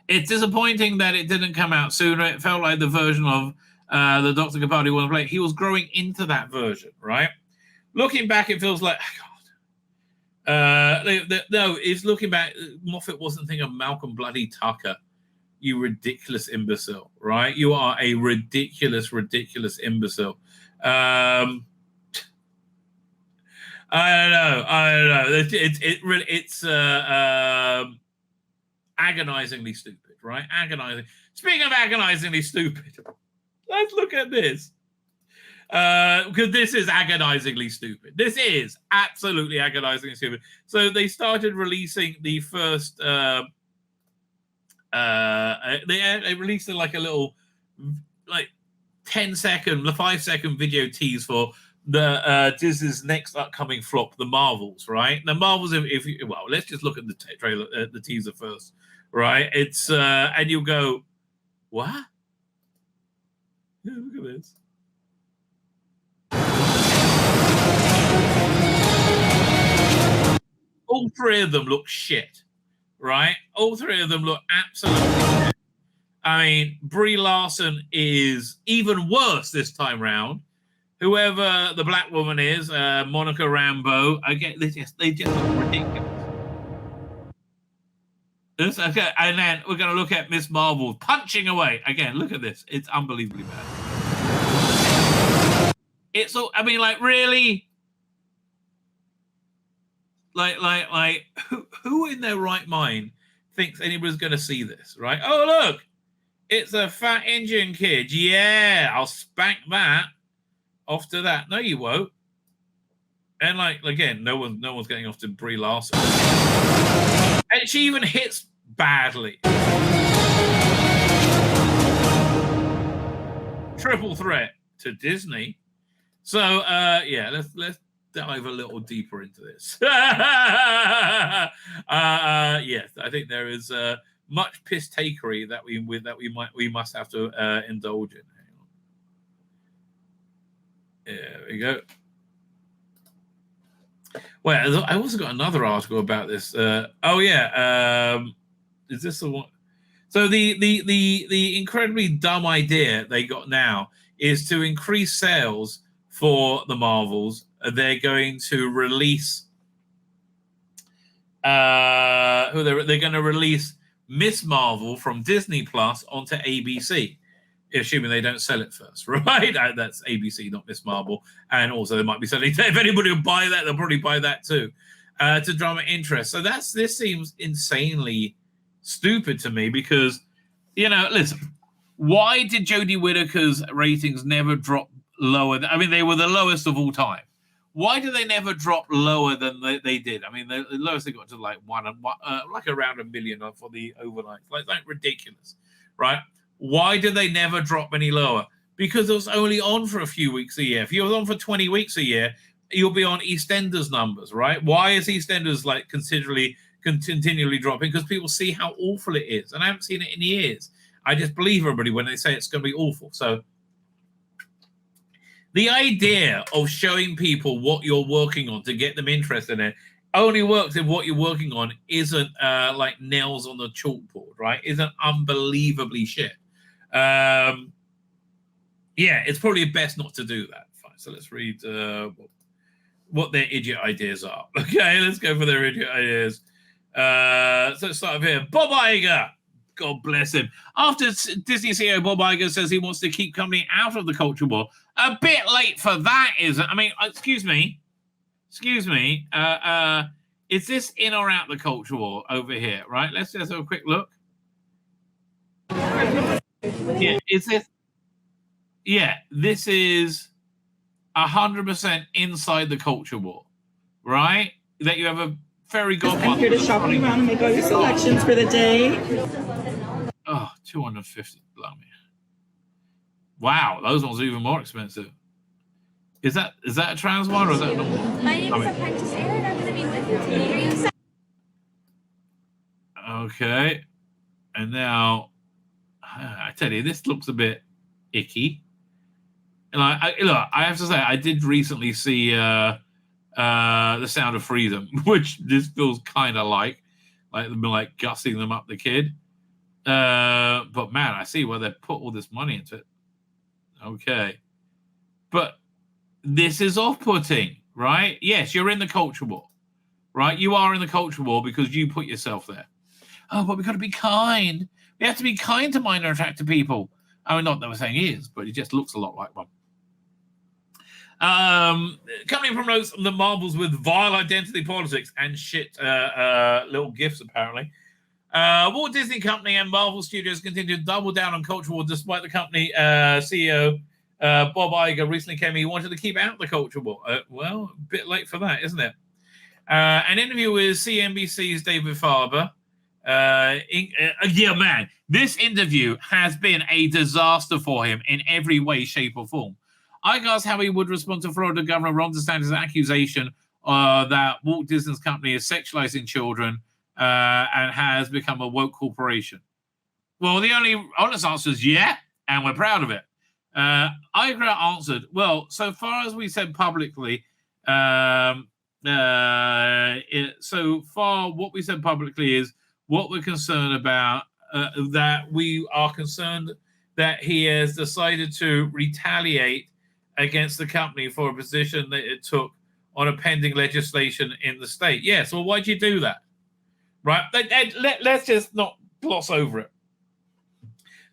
It's disappointing that it didn't come out sooner. It felt like the version of the Dr. Capaldi wanted to play. He was growing into that version, right? Looking back, it feels like, no, it's looking back. Moffat wasn't thinking of Malcolm bloody Tucker. You ridiculous imbecile, right? You are a ridiculous imbecile. I don't know. It's agonizingly stupid, right? Agonizing. Speaking of agonizingly stupid, let's look at this. Because this is agonizingly stupid. This is absolutely agonizingly stupid. So they started releasing the first. They released like a little, 5-second video tease for the Disney's next upcoming flop, the Marvels. Right, the Marvels. Let's just look at the trailer, the teaser first. Right, it's and you'll go, what? Yeah, look at this. all three of them look shit, right? All three of them look absolutely shit. I mean, Brie Larson is even worse this time round. Whoever the black woman is, Monica Rambeau, again, they just look ridiculous. Okay, and then we're going to look at Miss Marvel punching away. Again, look at this. It's unbelievably bad. It's all, I mean, like, really? Like, who in their right mind thinks anybody's going to see this, right? Oh, look, it's a fat Indian kid. Yeah, I'll spank that. Off to that. No, you won't. And, like, again, no one's getting off to Brie Larson. And she even hits badly. Triple threat to Disney. So, yeah, let's dive a little deeper into this. Yes, I think there is much piss takery that we must have to indulge in. There we go. Well, I also got another article about this. Is this the one? So the incredibly dumb idea they got now is to increase sales for the Marvels. They're going to release. They're going to release Miss Marvel from Disney Plus onto ABC. Assuming they don't sell it first, right? That's ABC, not Miss Marvel. And also they might be selling, if anybody will buy that, they'll probably buy that too, to drama interest. So this seems insanely stupid to me because, listen, why did Jodie Whittaker's ratings never drop lower? I mean, they were the lowest of all time. Why do they never drop lower than they did? I mean, the lowest they got to like like around 1 million for the overnight. Like ridiculous, right? Why did they never drop any lower? Because it was only on for a few weeks a year. If you're on for 20 weeks a year, you'll be on EastEnders numbers, right? Why is EastEnders like continually dropping? Because people see how awful it is. And I haven't seen it in years. I just believe everybody when they say it's going to be awful. So the idea of showing people what you're working on to get them interested in it only works if what you're working on isn't like nails on the chalkboard, right? Isn't unbelievably shit. It's probably best not to do that. Fine. So let's read what their idiot ideas are. Okay, let's go for their idiot ideas. So let's start up here. Bob Iger. God bless him. After Disney CEO Bob Iger says he wants to keep company out of the culture war, a bit late for that, isn't it? I mean, excuse me. Is this in or out the culture war over here? Right. Let's just have a quick look. Yeah. Is this? Yeah. This is 100% inside the culture war, right? That you have a fairy godmother. I'm here to shop around and make all your selections for the day. Oh, 250. Wow, those ones are even more expensive. Is that a trans one or is that normal? My name is Apprentice Aaron. I'm going to be with you today. Okay. And now, I tell you, this looks a bit icky. And I have to say, I did recently see The Sound of Freedom, which this feels kind of like gussing them up the kid. But man, I see where they put all this money into it. Okay. But this is off-putting, right? Yes, you're in the culture war, right? You are in the culture war because you put yourself there. Oh, but we've got to be kind. We have to be kind to minor attractive people. I mean, not that we're saying he is, but he just looks a lot like one. Company promotes the Marvels with vile identity politics and shit little gifts, apparently. Walt Disney Company and Marvel Studios continue to double down on culture war despite the company CEO Bob Iger recently came in. He wanted to keep out the culture war. Well, a bit late for that, isn't it? An interview with CNBC's David Farber. Yeah, man, this interview has been a disaster for him in every way, shape, or form. I asked how he would respond to Florida Governor Ron DeSantis' accusation that Walt Disney's company is sexualizing children and has become a woke corporation. Well, the only honest answer is yeah, and we're proud of it. Iger answered, well, so far as we said publicly, So far, what we said publicly is what we're concerned about, that we are concerned that he has decided to retaliate against the company for a position that it took on a pending legislation in the state. Yes, well, why'd you do that? Right? Let's just not gloss over it.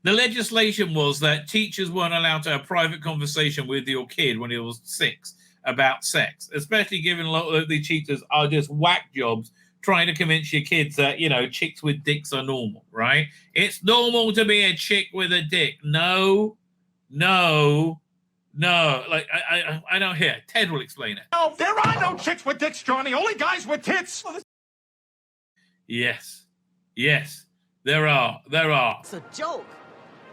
The legislation was that teachers weren't allowed to have private conversation with your kid when he was 6 about sex, especially given a lot of the teachers are just whack jobs trying to convince your kids that, you know, chicks with dicks are normal, right? It's normal to be a chick with a dick. No. Like, I don't hear. Ted will explain it. No, there are no chicks with dicks, Johnny. Only guys with tits. Yes, there are. It's a joke,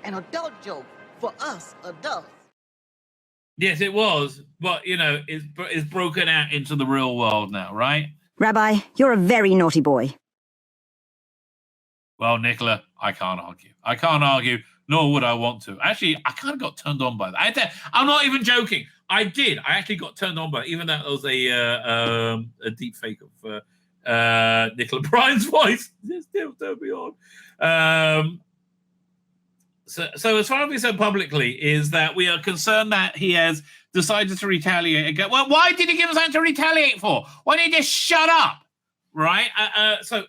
an adult joke for us adults. Yes, it was, but, you know, it's broken out into the real world now, right? Rabbi, you're a very naughty boy. Well, Nicola, I can't argue, nor would I want to. Actually, I kind of got turned on by that. I'm not even joking. I actually got turned on by it, even though it was a deep fake of Nicola Bryan's voice. It still turned me on. So as far as we said publicly is that we are concerned that he has decided to retaliate again. Well, why did he give us something to retaliate for? Why didn't he just shut up? Right? So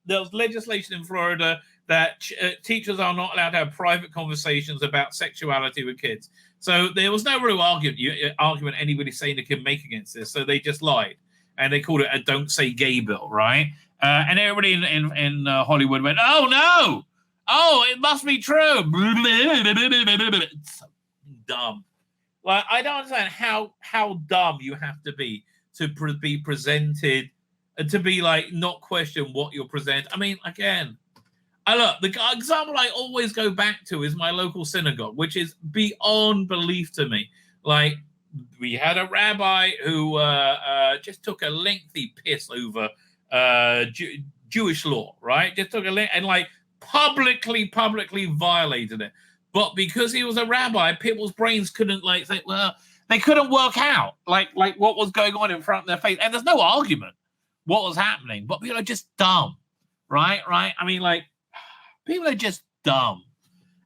there was legislation in Florida that teachers are not allowed to have private conversations about sexuality with kids. So there was no real argument anybody saying they could make against this. So they just lied. And they called it a "Don't Say Gay" bill, right? And everybody in Hollywood went, "Oh no! Oh, it must be true." It's so dumb. Like, I don't understand how dumb you have to be presented, to be like not question what you're presenting. I mean, again, look, the example I always go back to is my local synagogue, which is beyond belief to me. Like, we had a rabbi who just took a lengthy piss over Jewish law, right? Just took and like publicly violated it. But because he was a rabbi, people's brains couldn't like say, well, they couldn't work out like what was going on in front of their face. And there's no argument what was happening, but people are just dumb, right? I mean, like, people are just dumb.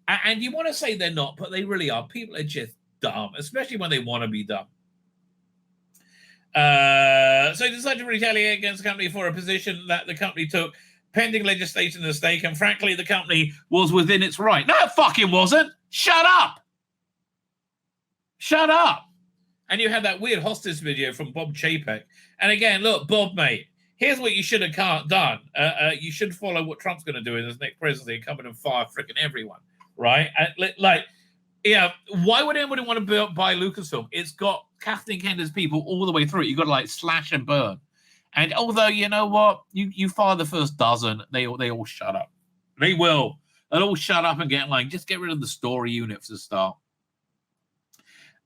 And you want to say they're not, but they really are. People are just dumb, especially when they want to be dumb. So he decided to retaliate against the company for a position that the company took pending legislation in the state, and frankly, the company was within its right. No, it fucking wasn't. Shut up. And you had that weird hostage video from Bob Chapek. And again, look, Bob, mate, here's what you should have done. You should follow what Trump's going to do in his next presidency and come in and fire freaking everyone, right? Yeah, why would anybody want to buy Lucasfilm? It's got Kathleen Kennedy's people all the way through it. You've got to like slash and burn. And although, you know what, you fire the first dozen, they all shut up. They will. They'll all shut up and just get rid of the story unit for the start.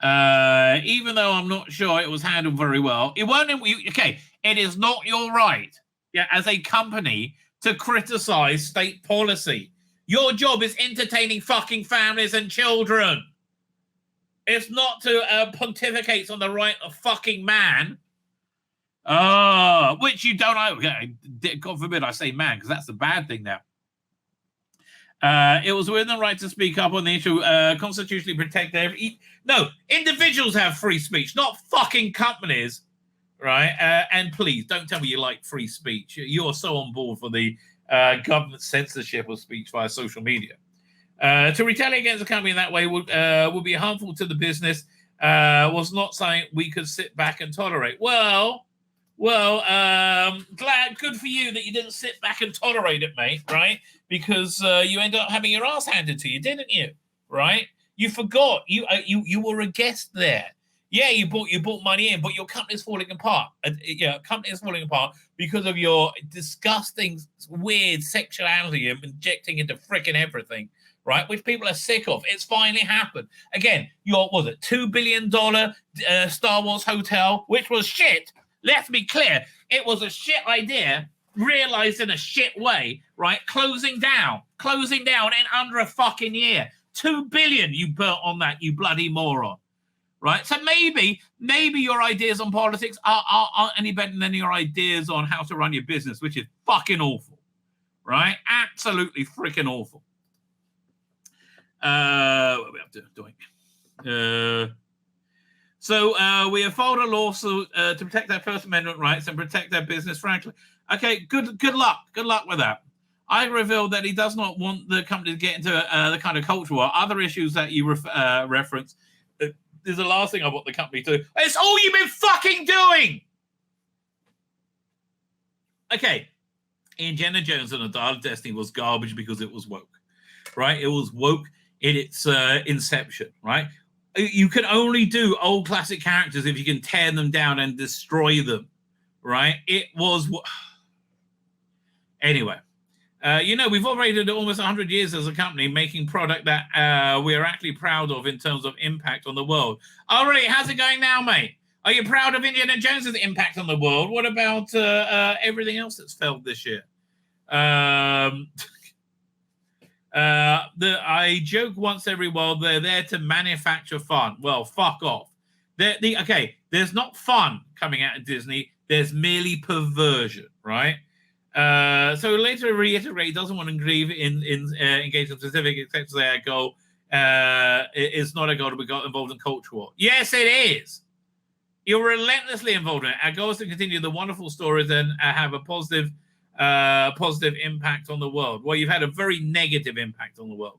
Even though I'm not sure it was handled very well, it is not your right, as a company to criticize state policy. Your job is entertaining fucking families and children. It's not to pontificate on the right of fucking man. Which you don't know. God forbid I say man, because that's the bad thing now. It was within the right to speak up on the issue, constitutionally protected. No, individuals have free speech, not fucking companies, right? And please, don't tell me you like free speech. You're so on board for the government censorship of speech via social media. To retaliate against the company in that way would be harmful to the business, was not something we could sit back and tolerate. Well, good for you that you didn't sit back and tolerate it, mate, right? Because you ended up having your ass handed to you, didn't you? Right? You forgot. You were a guest there. Yeah, you bought money in, but your company's falling apart. Company is falling apart because of your disgusting, weird sexuality and injecting into freaking everything, right? Which people are sick of. It's finally happened. Again, your $2 billion Star Wars hotel, which was shit. Let's be clear. It was a shit idea, realized in a shit way, right? Closing down in under a fucking year. $2 billion you burnt on that, you bloody moron. right? So maybe your ideas on politics aren't any better than your ideas on how to run your business, which is fucking awful, right? Absolutely freaking awful. What are we up to doing? So we have filed a lawsuit to protect our First Amendment rights and protect our business, frankly. Okay, good luck. Good luck with that. Iger revealed that he does not want the company to get into the kind of culture war. Other issues that you reference is the last thing I want the company to do. It's all you've been fucking doing! Okay. Indiana Jones and the Dial of Destiny was garbage because it was woke, right? It was woke in its inception, right? You can only do old classic characters if you can tear them down and destroy them, right? It was... Anyway. We've operated almost 100 years as a company making product that we are actually proud of in terms of impact on the world. Oh, really? How's it going now, mate? Are you proud of Indiana Jones' impact on the world? What about everything else that's failed this year? I joke once every while they're there to manufacture fun. Well, fuck off. There's not fun coming out of Disney. There's merely perversion, right? So later reiterate he doesn't want to engage in specific, except to say our goal is not a goal to be involved in culture war. Yes, it is. You're relentlessly involved in it. Our goal is to continue the wonderful stories and have a positive impact on the world. Well, you've had a very negative impact on the world.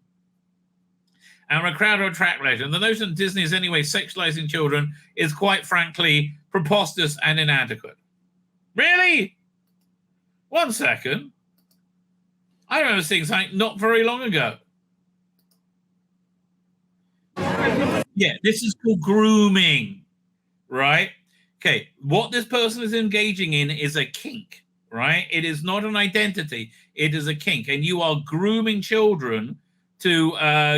And we're a crowd to attract leisure. And the notion that Disney is anyway sexualizing children is quite frankly preposterous and inadequate. Really? 1 second. I remember seeing something not very long ago. Yeah, this is called grooming, right? Okay, what this person is engaging in is a kink, right? It is not an identity. It is a kink. And you are grooming children to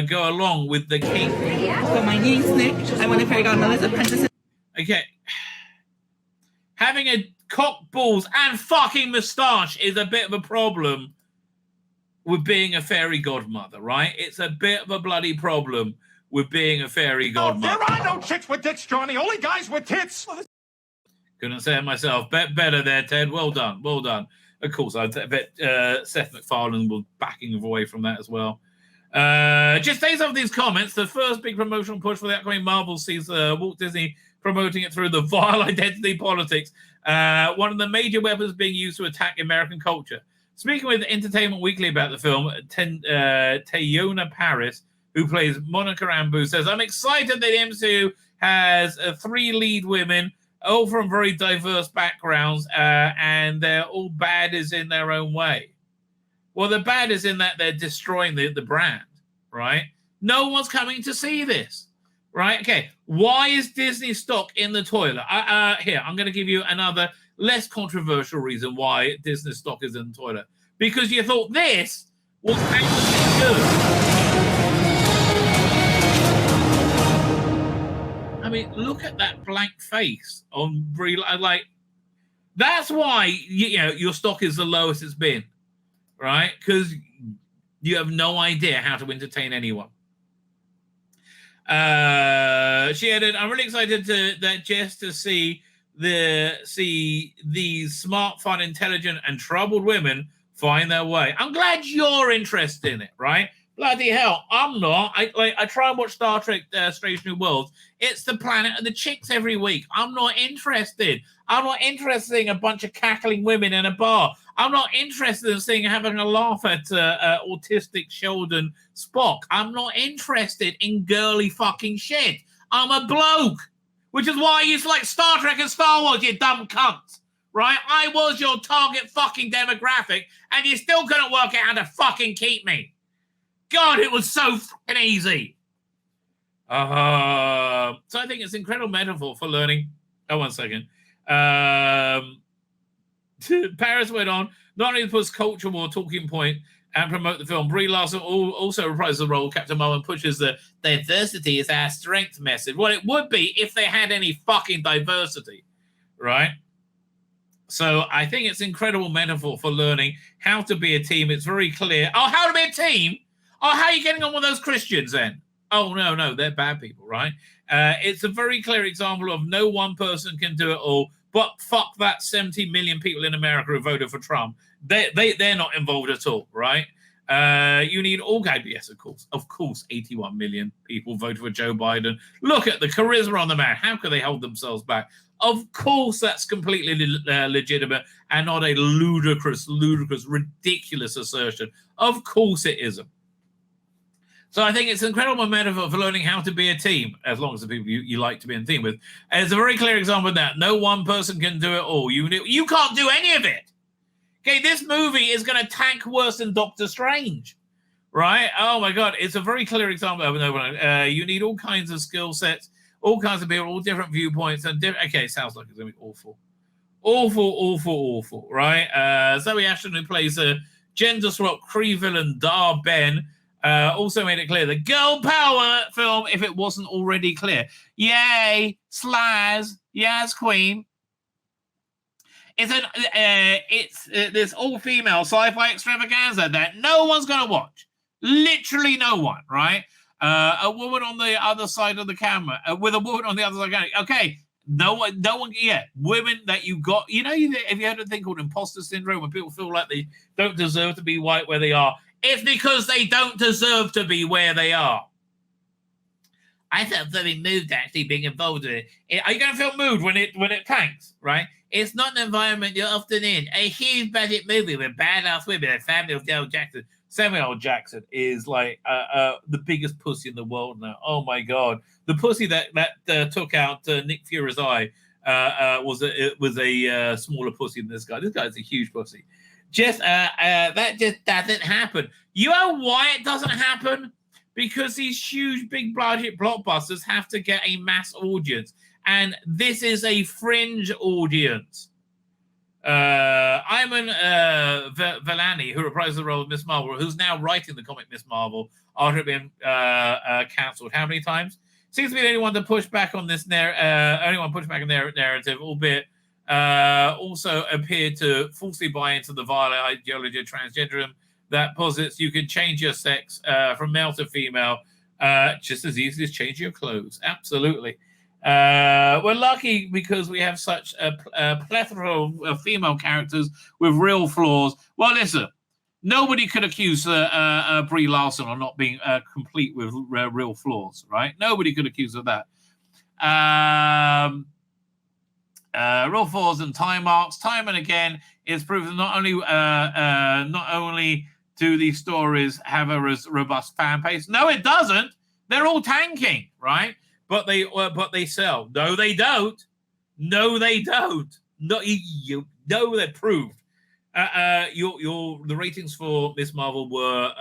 go along with the kink. So my name's Nick. I want to fairy godmother's apprentice. Okay. Having a cock, balls, and fucking moustache is a bit of a problem with being a fairy godmother, right? It's a bit of a bloody problem with being a fairy godmother. There are no chicks with dicks, Johnny. Only guys with tits. Couldn't say it myself. Better there, Ted. Well done. Well done. Of course, I bet Seth MacFarlane was backing away from that as well. Just based off these comments, the first big promotional push for the upcoming Marvel sees Walt Disney promoting it through the vile identity politics, one of the major weapons being used to attack American culture. Speaking with Entertainment Weekly about the film, Teyona Paris, who plays Monica Rambeau, says, I'm excited that the MCU has 3 lead women, all from very diverse backgrounds, and they're all baddies in their own way. Well, the bad is in that they're destroying the brand, right? No one's coming to see this, right? Okay, why is Disney stock in the toilet? Here, I'm going to give you another less controversial reason why Disney stock is in the toilet. Because you thought this was actually good. I mean, look at that blank face on Brie. Like, that's why your stock is the lowest it's been, right? Because you have no idea how to entertain anyone. She added, "I'm really excited to see these smart, fun, intelligent, and troubled women find their way." I'm glad you're interested in it, right? Bloody hell, I'm not. I try and watch Star Trek Strange New Worlds. It's the planet of the chicks every week. I'm not interested. I'm not interested in a bunch of cackling women in a bar. I'm not interested in having a laugh at autistic Sheldon Spock. I'm not interested in girly fucking shit. I'm a bloke, which is why I used to like Star Trek and Star Wars, you dumb cunt. Right? I was your target fucking demographic, and you still couldn't work out how to fucking keep me. God, it was so fucking easy. So I think it's an incredible metaphor for learning. Oh, 1 second. Paris went on, not only puts culture war talking point and promote the film, Brie Larson also reprises the role of Captain Marvel and pushes the diversity is our strength message. Well, it would be if they had any fucking diversity, right? So I think it's an incredible metaphor for learning how to be a team. It's very clear. Oh, how to be a team? Oh, how are you getting on with those Christians then? Oh, no, they're bad people, right? It's a very clear example of no one person can do it all, but fuck that 70 million people in America who voted for Trump. They're not involved at all, right? You need all kinds. Yes, of course, 81 million people voted for Joe Biden. Look at the charisma on the man. How can they hold themselves back? Of course, that's completely legitimate and not a ludicrous, ridiculous assertion. Of course it isn't. So I think it's an incredible metaphor for learning how to be a team, as long as the people you like to be in a team with. And it's a very clear example of that. No one person can do it all. You can't do any of it. Okay, this movie is going to tank worse than Doctor Strange, right? Oh, my God. It's a very clear example of you need all kinds of skill sets, all kinds of people, all different viewpoints. Okay, it sounds like it's going to be awful. Awful, right? Zoe Ashton, who plays a gender-swap Kree villain Dar Ben, also made it clear the girl power film, if it wasn't already clear. Yay, Slaz, yes, Queen. It's this all-female sci-fi extravaganza that no one's going to watch. Literally no one, right? A woman on the other side of the camera, with a woman on the other side of the camera. Okay, no one, yeah. Women that you got, have you heard of a thing called imposter syndrome, when people feel like they don't deserve to be white where they are? It's because they don't deserve to be where they are. I felt very moved actually being involved in it. Are you going to feel moved when it tanks, right? It's not an environment you're often in. A huge budget movie with badass women and family of Samuel Jackson. Samuel L. Jackson is like the biggest pussy in the world now. Oh my God, the pussy that took out Nick Fury's eye was a smaller pussy than this guy. This guy's a huge pussy. That just doesn't happen. You know why it doesn't happen? Because these huge, big budget blockbusters have to get a mass audience. And this is a fringe audience. Iman Vellani, who reprises the role of Miss Marvel, who's now writing the comic Miss Marvel after it being cancelled. How many times? Seems to be the only one to push back on this narrative, albeit also appeared to falsely buy into the vile ideology of transgenderism that posits you can change your sex from male to female just as easily as changing your clothes. Absolutely. We're lucky because we have such a plethora of female characters with real flaws. Well, listen, nobody could accuse Brie Larson of not being complete with real flaws, right? Nobody could accuse her of that. Real flaws and time marks, time and again, it's proven not only do these stories have a robust fan base. No, it doesn't. They're all tanking, right? But they sell. No, they don't. No, they're proved. The ratings for Miss Marvel were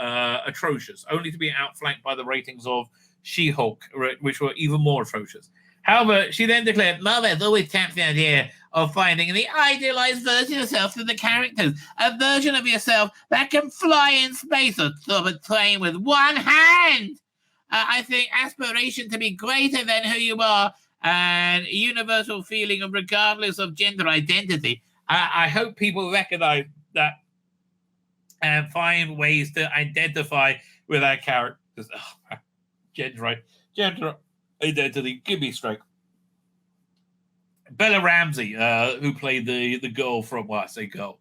atrocious, only to be outflanked by the ratings of She-Hulk, which were even more atrocious. However, she then declared, Marvel has always tapped the idea of finding the idealized version of yourself through the characters, a version of yourself that can fly in space or stop a train with one hand. I think aspiration to be greater than who you are and a universal feeling of regardless of gender identity. I hope people recognize that and find ways to identify with our characters. Oh, gender identity. Give me straight. Bella Ramsey, who played the girl from, well, I say girl,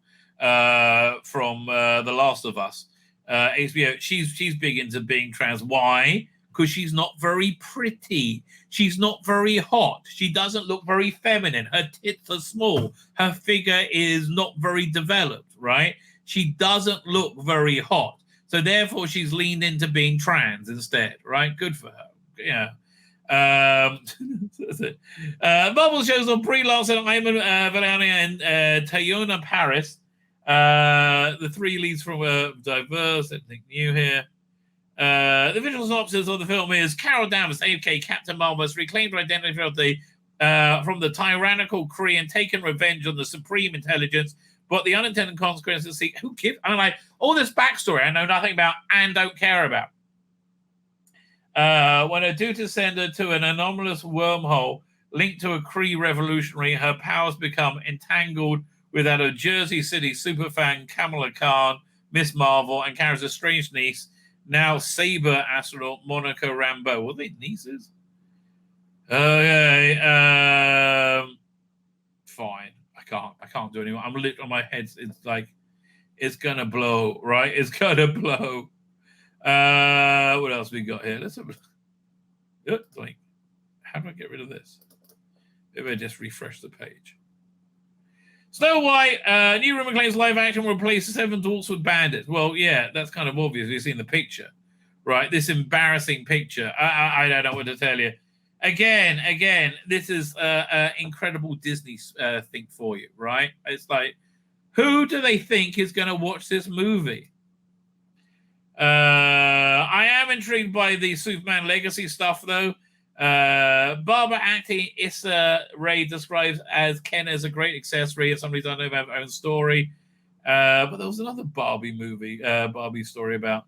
from The Last of Us, HBO, she's big into being trans. Why? Because she's not very pretty. She's not very hot. She doesn't look very feminine. Her tits are small. Her figure is not very developed, right? She doesn't look very hot. So therefore, she's leaned into being trans instead, right? Good for her. Yeah. Marvel shows on Brie Larson, Iman Vellani, and Tayona Paris. The three leads from diverse, anything new here. The visual synopsis of the film is Carol Danvers, aka Captain Marvel, has reclaimed her identity from the tyrannical Kree and taken revenge on the supreme intelligence. But the unintended consequences, see, who gives? I'm like, all this backstory I know nothing about and don't care about. When her duties send her to an anomalous wormhole linked to a Kree revolutionary, her powers become entangled with that of Jersey City superfan Kamala Khan, Miss Marvel, and carries a strange niece now Saber astronaut Monica Rambeau. Were they nieces? Okay. Fine. I can't do anymore. I'm literally on my head. It's like it's gonna blow, right? It's gonna blow. What else we got here? Let's have like, how do I get rid of this? Maybe I just refresh the page. Snow White, new rumor claims live action will replace Seven Dwarfs with Bandits. Well, yeah, that's kind of obvious. We've seen the picture, right? This embarrassing picture. I don't know what to tell you. Again, this is an incredible Disney thing for you, right? It's like, who do they think is going to watch this movie? I am intrigued by the Superman Legacy stuff, though. Barbara acting Issa Rae describes as Ken as a great accessory. If somebody doesn't know about her own story. But there was another Barbie story about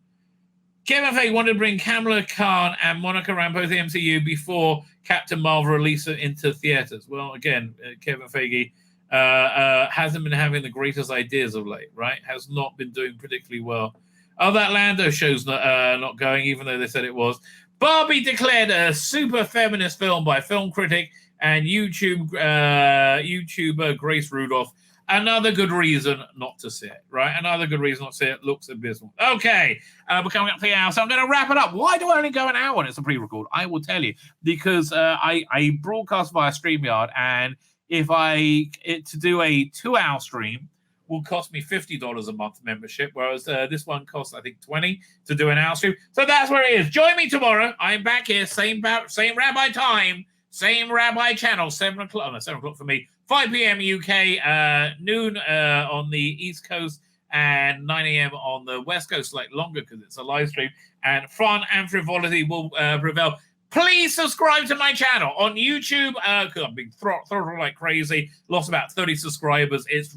Kevin Feige wanted to bring Kamala Khan and Monica Rambeau to the MCU before Captain Marvel released it into theaters. Well, again, Kevin Feige hasn't been having the greatest ideas of late, right? Has not been doing particularly well. Oh, that Lando show's not going, even though they said it was. Barbie declared a super feminist film by film critic and YouTuber Grace Rudolph. Another good reason not to see it, right? Another good reason not to see it. Looks abysmal. Okay, we're coming up to the hour, so I'm going to wrap it up. Why do I only go an hour when it's a pre-record? I will tell you. Because I broadcast via StreamYard, and if to do a 2-hour stream will cost me $50 a month membership, whereas this one costs, I think, $20 to do an hour stream. So that's where it is. Join me tomorrow. I'm back here, same Rabbi time, same Rabbi channel, 7 o'clock. No, 7 o'clock for me. 5 p.m. UK, noon on the East Coast, and 9 a.m. on the West Coast, slightly longer because it's a live stream. And fun and frivolity will prevail. Please subscribe to my channel on YouTube. Because I've been throttled like crazy. Lost about 30 subscribers. It's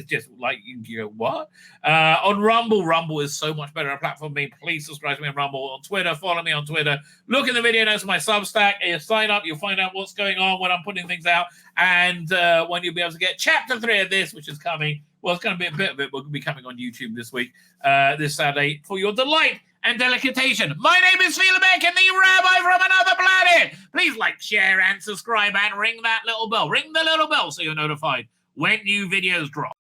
just like, you go, what? On Rumble is so much better a platform for me. Please subscribe to me on Rumble. On Twitter, follow me on Twitter. Look in the video notes of my Substack. You sign up, you'll find out what's going on when I'm putting things out. And when you'll be able to get chapter 3 of this, which is coming. Well, it's going to be a bit of it. Will be coming on YouTube this week, this Saturday, for your delight and delectation. My name is Tzvi Lebetkin, the Rabbi from another planet. Please like, share, and subscribe, and ring that little bell. Ring the little bell so you're notified when new videos drop.